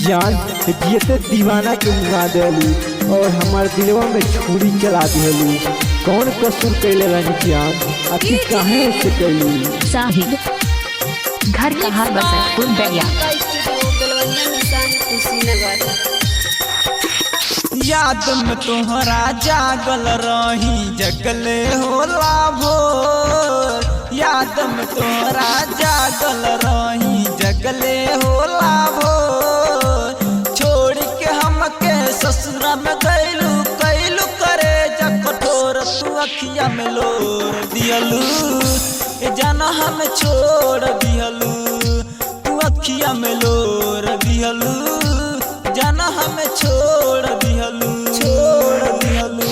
जान जियते दीवाना के मुआ देलू और हमार दिलवा में छुरी चला दिलू। कौन कसूर कैले रानी जान, आखिर काहे ऐसे कैलू? साहिब घर कहाँ बसतपुर बैया। याद में तोहरा जागल रही जगले होला भोर। याद में तोहरा जागल रही जगले होला भोर। छोड़ के हमके ससुरा में गैलू कैलू करे जकठोर। तू अखिया में लोर दियलू ए जाना हम छोड़ दियलू। तू अखिया में लोर दियलू जाना हमें छोड़ दियलू। छोड़ दियलू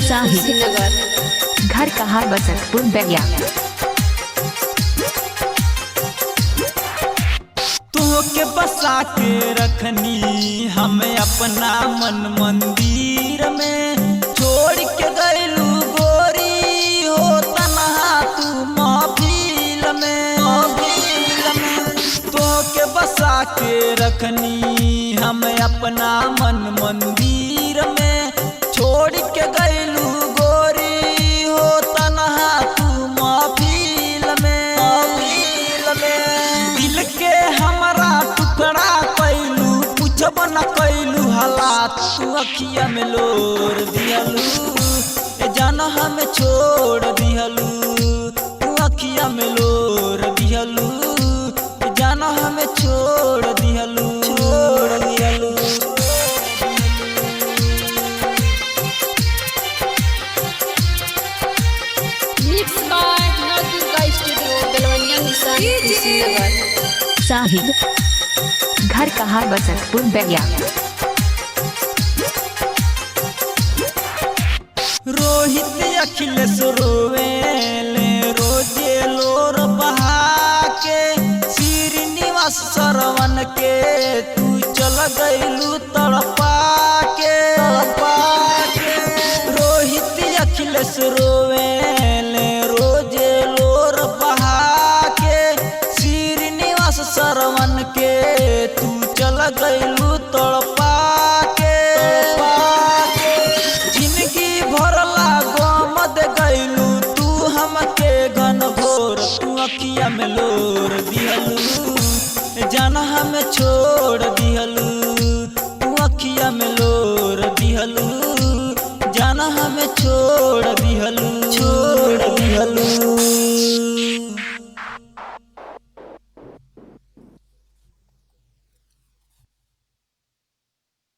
साहिब घर कहाँ बसतपुर बैया। के बसा के रखनी हमें अपना मन मंदिर में। छोड़ के गैलू गोरी हो तन्हा तू महफिल में। तो के बसा के रखनी हमें अपना मन मंदिर में। छोड़ के गैलू गोरी हो तन्हा तू महफिल में। दिल के हमारा टुकड़ा कैलू पूछब न कैलू हालात। तू अखिया में लोर दियलू ए जाना हमें छोड़ दियलू। तू अखिया में लोर दियलू ए जाना हमें छोड़ दियलू। छोड़ दियलू साहिब घर कहाँ बसतपुर बैया। रोहित अखिलेश रोवेले रोजे लोर बहा के। श्रीनिवास सरवन के तू चल गैलू तड़पा के। रोहित अखिलेश रोवेले रोजे लोर बहा के। श्रीनिवास सरवन के तू चल गैलू तड़पा के। जिंदगी भरला गम दे गैलू तू हमके घन घोर। तू अखिया में लोर दियलू जाना हमें छोड़ दियलू। तू अखिया में लोर दियलू जाना हमें छोड़ दियलू।